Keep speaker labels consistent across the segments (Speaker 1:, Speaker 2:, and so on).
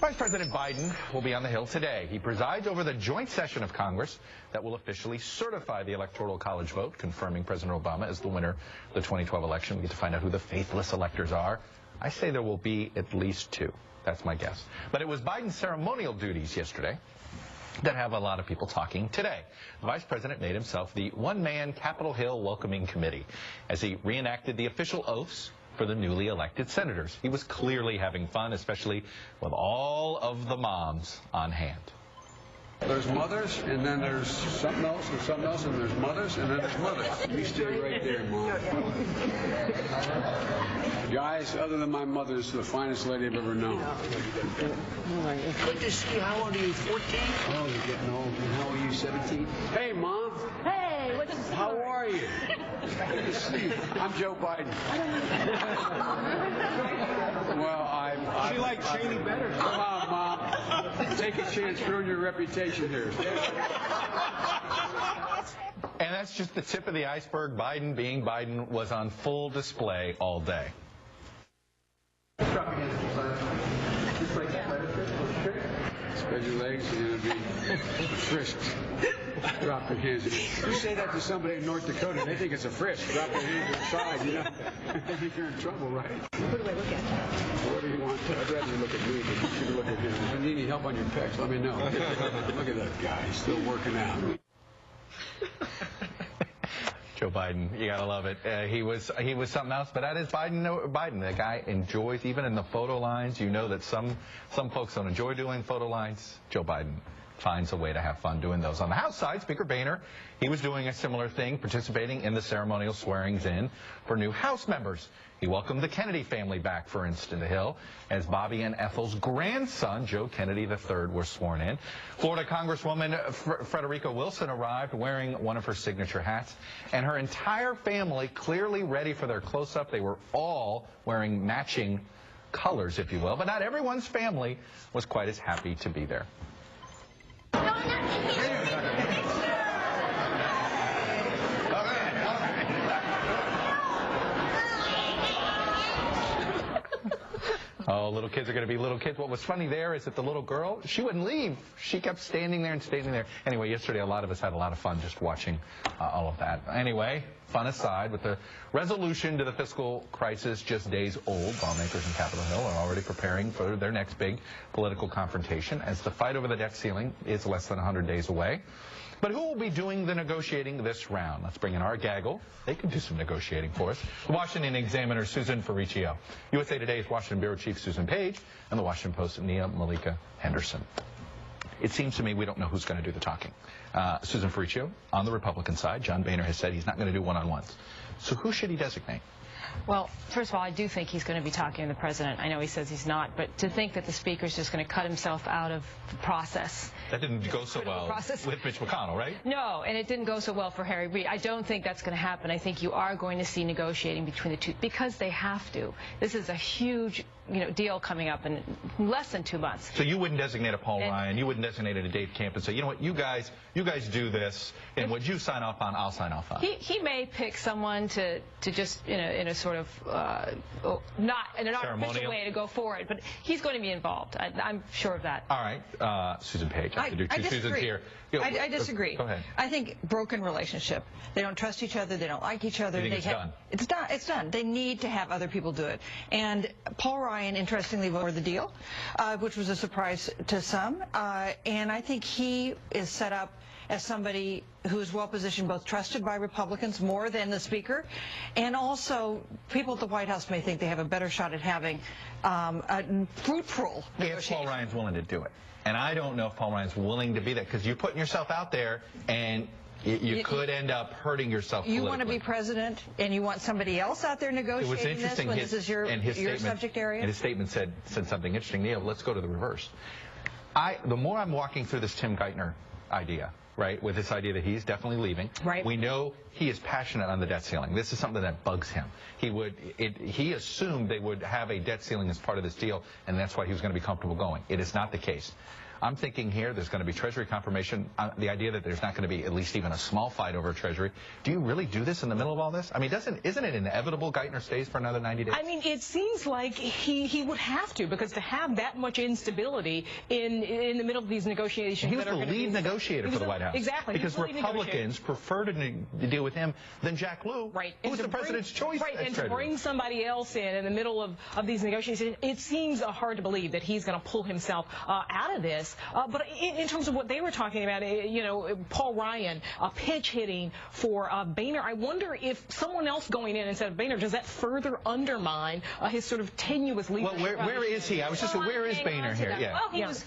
Speaker 1: Vice President Biden will be on the Hill today. He presides over the joint session of Congress that will officially certify the Electoral College vote, confirming President Obama as the winner of the 2012 election. We get to find out who the faithless electors are. I say there will be at least two. That's my guess. But it was Biden's ceremonial duties yesterday that have a lot of people talking today. The Vice President made himself the one-man Capitol Hill welcoming committee as he reenacted the official oaths for the newly elected senators. He was clearly having fun, especially with all of the moms on hand.
Speaker 2: There's mothers, and then there's something else, and something else, and there's mothers, and then there's mothers. You stay right there, Mom. Guys, other than my mother, this is the finest lady I've ever known.
Speaker 3: Good to see you. How old are you, 14?
Speaker 2: Oh, you're getting old. And how old are you, 17? Hey, Mom.
Speaker 4: Hey, what's the story?
Speaker 2: How are you? Good to see you. I'm Joe Biden. Well,
Speaker 5: She likes Cheney better.
Speaker 2: Come on, Mom. Take a chance, ruin your reputation here.
Speaker 1: And that's just the tip of the iceberg. Biden, being Biden, was on full display all day.
Speaker 2: Spread your legs, and it'll be frisk. Drop your hands. You say that to somebody in North Dakota, they think it's a frisk. Drop your hands to the side, you know. They think you're in trouble, right?
Speaker 4: Who do I look at?
Speaker 2: What do you want? I'd rather you look at me, but you should look at him. If you need any help on your pecs, let me know. Look at that guy. He's still working out.
Speaker 1: Joe Biden, you gotta love it. He was something else, but that is Biden. The guy enjoys, even in the photo lines. You know that some folks don't enjoy doing photo lines. Joe Biden finds a way to have fun doing those. On the House side, Speaker Boehner, he was doing a similar thing, participating in the ceremonial swearings-in for new House members. He welcomed the Kennedy family back, for instance, to the Hill, as Bobby and Ethel's grandson, Joe Kennedy III, was sworn in. Florida Congresswoman Frederica Wilson arrived wearing one of her signature hats, and her entire family clearly ready for their close-up. They were all wearing matching colors, if you will, but not everyone's family was quite as happy to be there. Oh, little kids are going to be little kids. What was funny there is that the little girl, she wouldn't leave. She kept standing there and standing there. Anyway, yesterday a lot of us had a lot of fun just watching all of that. Anyway, fun aside, with the resolution to the fiscal crisis just days old, lawmakers in Capitol Hill are already preparing for their next big political confrontation as the fight over the debt ceiling is less than 100 days away. But who will be doing the negotiating this round? Let's bring in our gaggle. They can do some negotiating for us. The Washington Examiner Susan Ferrechio, USA Today's Washington Bureau Chief Susan Page, and the Washington Post's Nia Malika Henderson. It seems to me we don't know who's going to do the talking. Susan Ferrechio, on the Republican side, John Boehner has said he's not going to do one-on-ones. So who should he designate?
Speaker 4: Well, first of all, I do think he's going to be talking to the president. I know he says he's not, but to think that the speaker's just going to cut himself out of the process.
Speaker 1: That didn't go so well with Mitch McConnell, right?
Speaker 4: No, and it didn't go so well for Harry Reid. I don't think that's going to happen. I think you are going to see negotiating between the two because they have to. This is a huge, deal coming up in less than 2 months.
Speaker 1: So you wouldn't designate a Paul Ryan, you wouldn't designate a Dave Camp and say, you know what, you guys do this, and what you sign off on, I'll sign off on.
Speaker 4: He may pick someone to just, in a sort of not in an artificial way to go forward, but he's going to be involved. I'm sure of that.
Speaker 1: All right, Susan Page. I have to do two Susans here.
Speaker 6: I disagree.
Speaker 1: Go ahead.
Speaker 6: I think broken relationship. They don't trust each other. They don't like each other.
Speaker 1: You think it's done?
Speaker 6: It's done. It's done. They need to have other people do it. And Paul Ryan, interestingly, voted for the deal, which was a surprise to some. And I think he is set up as somebody who is well positioned, both trusted by Republicans more than the Speaker, and also people at the White House may think they have a better shot at having a fruitful negotiation.
Speaker 1: If Paul Ryan's willing to do it. And I don't know if Paul Ryan's willing to be that, because you're putting yourself out there, and you could end up hurting yourself politically.
Speaker 6: You want to be president, and you want somebody else out there negotiating this when this is your subject area?
Speaker 1: And his statement said something interesting. Neil, let's go to the reverse. The more I'm walking through this Tim Geithner idea, right, with this idea that he's definitely leaving.
Speaker 6: Right.
Speaker 1: We know he is passionate on the debt ceiling. This is something that bugs him. He assumed they would have a debt ceiling as part of this deal, and that's why he was going to be comfortable going. It is not the case. I'm thinking here there's going to be Treasury confirmation. The idea that there's not going to be at least even a small fight over Treasury. Do you really do this in the middle of all this? I mean, isn't it inevitable Geithner stays for another 90 days?
Speaker 5: I mean, it seems like he would have to, because to have that much instability in the middle of these negotiations.
Speaker 1: He was the lead negotiator for the White House.
Speaker 5: Exactly.
Speaker 1: Because Republicans prefer to deal with him than Jack Lew,
Speaker 5: right.
Speaker 1: who was the president's choice.
Speaker 5: Right, and to bring somebody else in the middle of these negotiations, it seems hard to believe that he's going to pull himself out of this. But in terms of what they were talking about, Paul Ryan pitch hitting for Boehner, I wonder if someone else going in instead of Boehner, does that further undermine his sort of tenuous leadership?
Speaker 1: Well, where is he? I was just where is Boehner here? Yeah.
Speaker 4: Well, he was.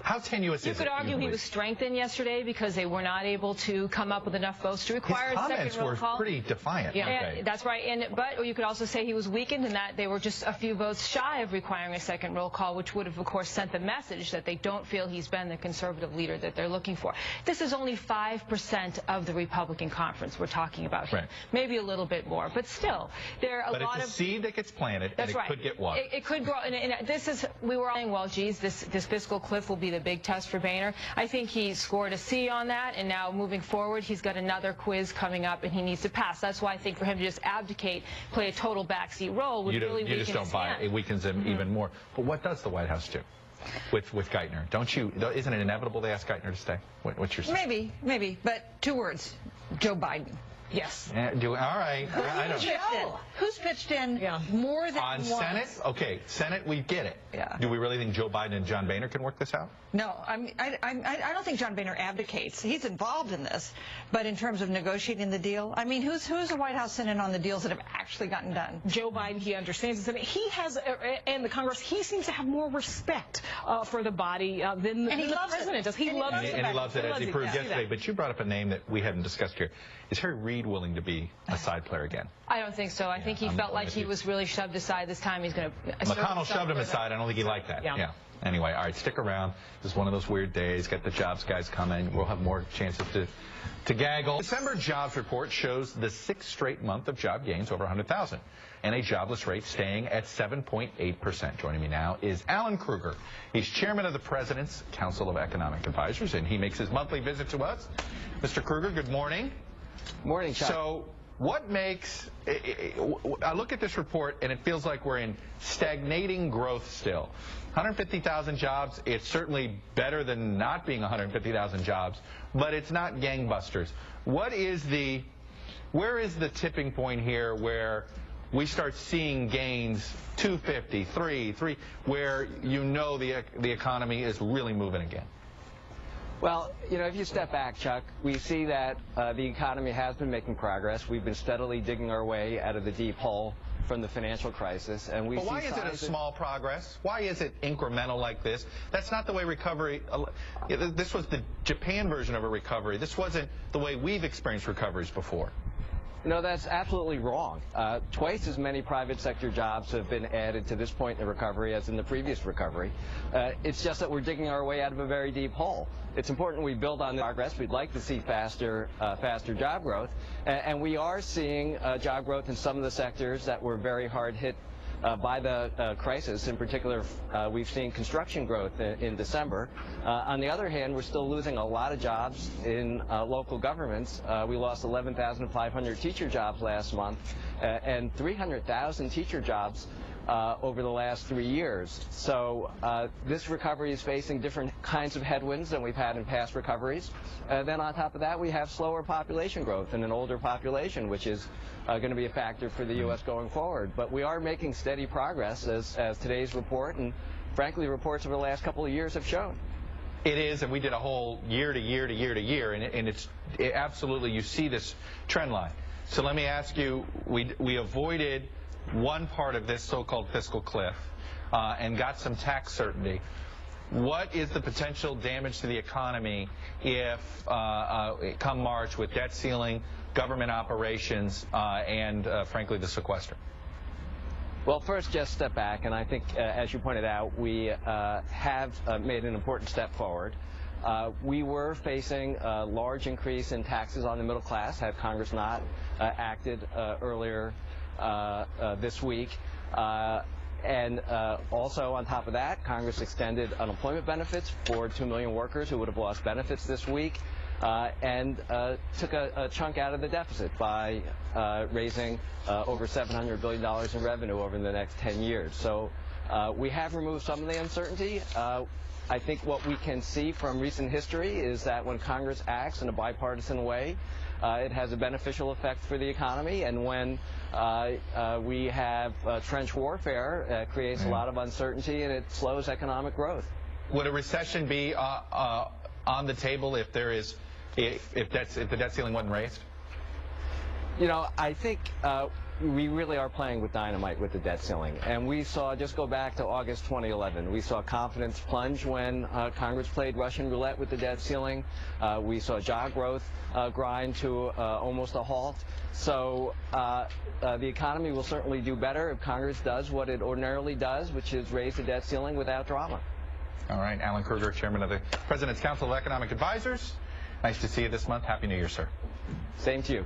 Speaker 1: How tenuous is it?
Speaker 4: You could argue he was strengthened yesterday because they were not able to come up with enough votes to require
Speaker 1: His
Speaker 4: a second
Speaker 1: comments
Speaker 4: roll
Speaker 1: were
Speaker 4: call.
Speaker 1: pretty defiant.
Speaker 4: Yeah,
Speaker 1: Okay.
Speaker 4: that's right. But you could also say he was weakened in that they were just a few votes shy of requiring a second roll call, which would have, of course, sent the message that they don't feel he's been the conservative leader that they're looking for. This is only 5% of the Republican conference we're talking about here.
Speaker 1: Right.
Speaker 4: Maybe a little bit more, but still, there are a
Speaker 1: But
Speaker 4: lot
Speaker 1: it's a seed that gets planted,
Speaker 4: That's
Speaker 1: and it
Speaker 4: right.
Speaker 1: could get watered.
Speaker 4: It could grow, and this is, we were all saying, well, geez, this fiscal cliff will be the big test for Boehner. I think he scored a C on that, and now moving forward, he's got another quiz coming up, and he needs to pass. That's why I think for him to just abdicate, play a total backseat role, would really weaken his hand.
Speaker 1: You just don't buy it. It weakens him even more. But what does the White House do with Geithner? Isn't it inevitable they ask Geithner to stay? What's your sense?
Speaker 6: Maybe, but 2 words: Joe Biden.
Speaker 5: Yes.
Speaker 1: All right. I don't.
Speaker 6: Who's pitched in more than
Speaker 1: On
Speaker 6: once?
Speaker 1: Senate? Okay, Senate, we get it.
Speaker 6: Yeah.
Speaker 1: Do we really think Joe Biden and John Boehner can work this out?
Speaker 6: No, I don't think John Boehner abdicates. He's involved in this, but in terms of negotiating the deal, I mean, who's the White House sent in on the deals that have actually gotten done?
Speaker 5: Joe Biden, he understands this. He has, and the Congress, he seems to have more respect for the body than the president does. He loves it.
Speaker 1: And he loves it, as he proved
Speaker 5: Yeah.
Speaker 1: yesterday. But you brought up a name that we haven't discussed here. Is Harry Reid willing to be a side player again?
Speaker 4: I don't think so. I think he felt like he was really shoved aside this time. He's going to.
Speaker 1: McConnell shoved him aside. I don't think he liked that.
Speaker 5: Yeah.
Speaker 1: Anyway, all right, stick around. This is one of those weird days. Got the jobs guys coming. We'll have more chances to gaggle. December jobs report shows the 6th straight month of job gains over 100,000 and a jobless rate staying at 7.8%. Joining me now is Alan Kruger. He's chairman of the President's Council of Economic Advisors, and he makes his monthly visit to us. Mr. Kruger, good morning.
Speaker 3: Morning, Chuck.
Speaker 1: So what makes, I look at this report and it feels like we're in stagnating growth still. 150,000 jobs, it's certainly better than not being 150,000 jobs, but it's not gangbusters. Where is the tipping point here where we start seeing gains 250, 3, where the economy is really moving again?
Speaker 3: Well, if you step back, Chuck, we see that the economy has been making progress. We've been steadily digging our way out of the deep hole from the financial crisis, and we.
Speaker 1: But why is it a small progress? Why is it incremental like this? That's not the way recovery. This was the Japan version of a recovery. This wasn't the way we've experienced recoveries before.
Speaker 3: No, that's absolutely wrong. Twice as many private sector jobs have been added to this point in the recovery as in the previous recovery. It's just that we're digging our way out of a very deep hole. It's important we build on the progress. We'd like to see faster job growth, and we are seeing job growth in some of the sectors that were very hard hit by the crisis. In particular, we've seen construction growth in December. On the other hand, we're still losing a lot of jobs in local governments. We lost 11,500 teacher jobs last month and 300,000 teacher jobs over the last 3 years. So this recovery is facing different kinds of headwinds than we've had in past recoveries. Then on top of that, we have slower population growth and an older population, which is going to be a factor for the U.S. going forward. But we are making steady progress, as today's report and, frankly, reports over the last couple of years have shown.
Speaker 1: It is, and we did a whole year to year to year to year, and it's absolutely, you see this trend line. So let me ask you, we avoided one part of this so-called fiscal cliff and got some tax certainty. What is the potential damage to the economy if, come March, with debt ceiling, government operations, and, frankly, the sequester?
Speaker 3: Well, first, just step back, and I think, as you pointed out, we have made an important step forward. We were facing a large increase in taxes on the middle class had Congress not acted earlier this week. And also on top of that, Congress extended unemployment benefits for 2 million workers who would have lost benefits this week, and took a chunk out of the deficit by raising over $700 billion in revenue over the next 10 years. So we have removed some of the uncertainty. I think what we can see from recent history is that when Congress acts in a bipartisan way, it has a beneficial effect for the economy, and when we have trench warfare, it creates a lot of uncertainty and it slows economic growth.
Speaker 1: Would a recession be on the table if the debt ceiling wasn't raised?
Speaker 3: You know, I think we really are playing with dynamite with the debt ceiling. And we saw, just go back to August 2011, we saw confidence plunge when Congress played Russian roulette with the debt ceiling. We saw job growth grind to almost a halt. So the economy will certainly do better if Congress does what it ordinarily does, which is raise the debt ceiling without drama.
Speaker 1: All right, Alan Kruger, Chairman of the President's Council of Economic Advisors. Nice to see you this month. Happy New Year, sir.
Speaker 3: Same to you.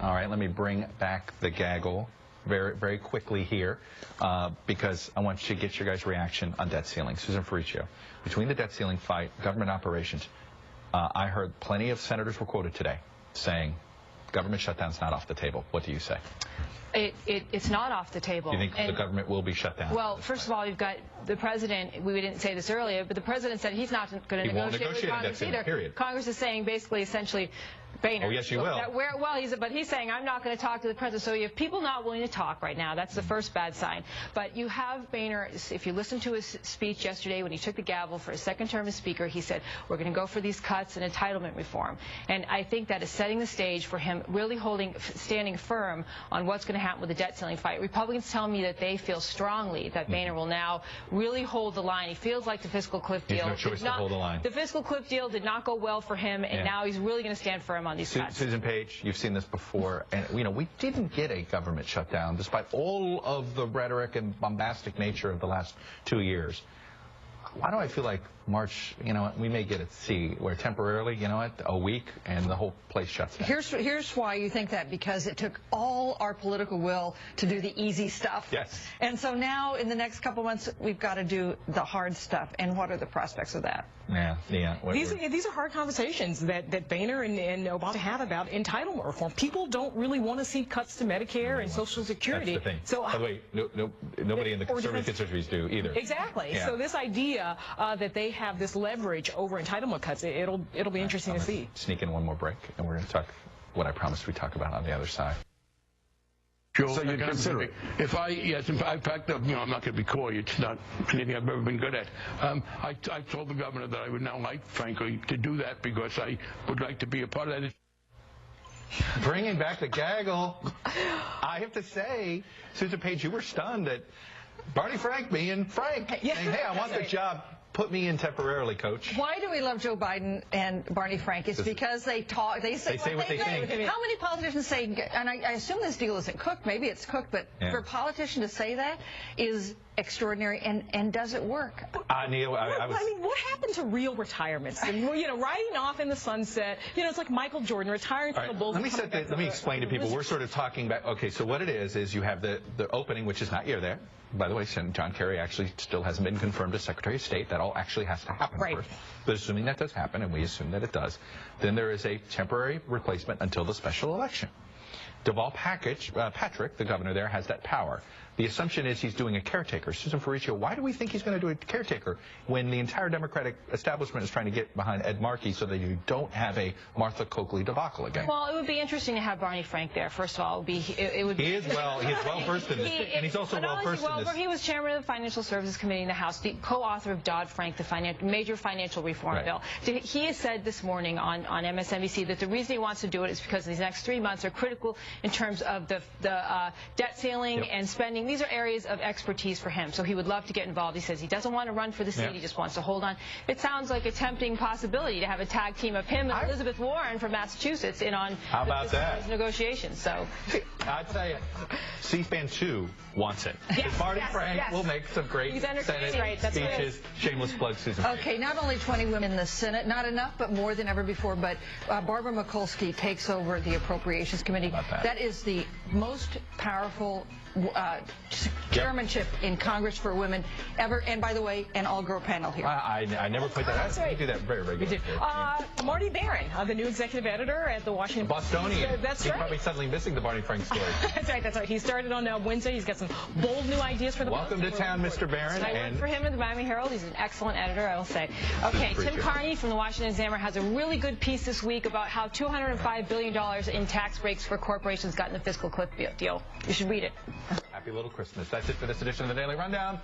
Speaker 1: All right, let me bring back the gaggle very, very quickly here because I want you to get your guys' reaction on debt ceiling. Susan Ferrechio, between the debt ceiling fight, government operations, I heard plenty of senators were quoted today saying government shutdown's not off the table. What do you say?
Speaker 4: It's not off the table.
Speaker 1: Do you think the government will be shut down?
Speaker 4: Well, first of all, you've got the president. We didn't say this earlier, but the president said he's not going to negotiate with Congress either.
Speaker 1: Period. Congress
Speaker 4: is saying basically, essentially, Boehner.
Speaker 1: Oh, yes, you will.
Speaker 4: But he's saying, I'm not going to talk to the president. So you have people not willing to talk right now. That's the first bad sign. But you have Boehner, if you listen to his speech yesterday when he took the gavel for his second term as Speaker, he said, we're going to go for these cuts and entitlement reform. And I think that is setting the stage for him really standing firm on what's going to happen with the debt ceiling fight. Republicans tell me that they feel strongly that Boehner will now really hold the line. He feels like the fiscal cliff deal.
Speaker 1: He has no choice to hold the line.
Speaker 4: The fiscal cliff deal did not go well for him, and now he's really going to stand firm on these cuts.
Speaker 1: Susan Page, you've seen this before, and we didn't get a government shutdown despite all of the rhetoric and bombastic nature of the last 2 years. Why do I feel like March, we may get at sea where temporarily, a week and the whole place shuts down?
Speaker 6: Here's why you think that, because it took all our political will to do the easy stuff.
Speaker 1: Yes.
Speaker 6: And so now in the next couple months, we've got to do the hard stuff. And what are the prospects of that?
Speaker 1: Yeah.
Speaker 5: These are hard conversations that Boehner and Obama have about entitlement reform. People don't really want to see cuts to Medicare and Social Security.
Speaker 1: That's the thing.
Speaker 5: So,
Speaker 1: by the way, nobody in the conservative constituencies do either.
Speaker 5: Exactly.
Speaker 1: Yeah.
Speaker 5: So this idea that they have this leverage over entitlement cuts, it'll be interesting to see.
Speaker 1: Sneak in one more break, and we're going to talk what I promised we'd talk about on the other side.
Speaker 7: So you consider it. In fact, I'm not going to be coy. It's not anything I've ever been good at. I told the governor that I would now like, frankly, to do that because I would like to be a part of that.
Speaker 1: Bringing back the gaggle, I have to say, Susan Page, you were stunned at Barney Frank being Frank, saying, hey, I want the job. Put me in temporarily, Coach.
Speaker 6: Why do we love Joe Biden and Barney Frank? It's because they talk. They say what they think. How many politicians say? And I assume this deal isn't cooked. Maybe it's cooked, but for a politician to say that is extraordinary. And does it work?
Speaker 1: Neil,
Speaker 5: I mean, what happened to real retirements? And, riding off in the sunset. It's like Michael Jordan retiring from the Bulls.
Speaker 1: Let me explain to people. We're sort of talking about. Okay, so what it is you have the opening, which is not here there. By the way, John Kerry actually still hasn't been confirmed as Secretary of State. That all actually has to happen first. But assuming that does happen, and we assume that it does, then there is a temporary replacement until the special election. Deval Patrick, the governor there, has that power. The assumption is he's doing a caretaker. Susan Ferrechio, why do we think he's going to do a caretaker when the entire Democratic establishment is trying to get behind Ed Markey so that you don't have a Martha Coakley debacle again?
Speaker 4: Well, it would be interesting to have Barney Frank there. First of all, he is well versed in this, and he's also well versed in this. He was chairman of the Financial Services Committee in the House, the co-author of Dodd-Frank, the major financial reform bill. He has said this morning on MSNBC that the reason he wants to do it is because these next 3 months are critical in terms of the debt ceiling and spending. These are areas of expertise for him, so he would love to get involved. He says he doesn't want to run for the seat. He just wants to hold on. It sounds like a tempting possibility to have a tag team of him and Elizabeth Warren from Massachusetts in on the negotiations. So
Speaker 1: I'd say C-SPAN 2 wants it. Barney Frank will make some great Senate speeches. Shameless plug, Susan.
Speaker 6: Okay, not only 20 women in the Senate, not enough, but more than ever before. But Barbara Mikulski takes over the Appropriations Committee. That is the most powerful chairmanship in Congress for women ever. And by the way, an all-girl panel here.
Speaker 1: I never put that out.
Speaker 5: That's right.
Speaker 1: You do that very regularly.
Speaker 5: Marty Barron, the new executive editor at the Washington
Speaker 1: Bostonian.
Speaker 5: That's
Speaker 1: He's
Speaker 5: right.
Speaker 1: probably suddenly missing the Barney Frank story.
Speaker 5: That's right, that's right. He started on Wednesday. He's got some bold new ideas for the
Speaker 1: Welcome to town, Mr. Barron.
Speaker 4: I work for him at the Miami Herald. He's an excellent editor, I will say. Okay, Tim Carney from the Washington Examiner has a really good piece this week about how $205 billion in tax breaks for corporations got in the fiscal cliff deal. You should read it.
Speaker 1: Happy little Christmas. That's it for this edition of the Daily Rundown.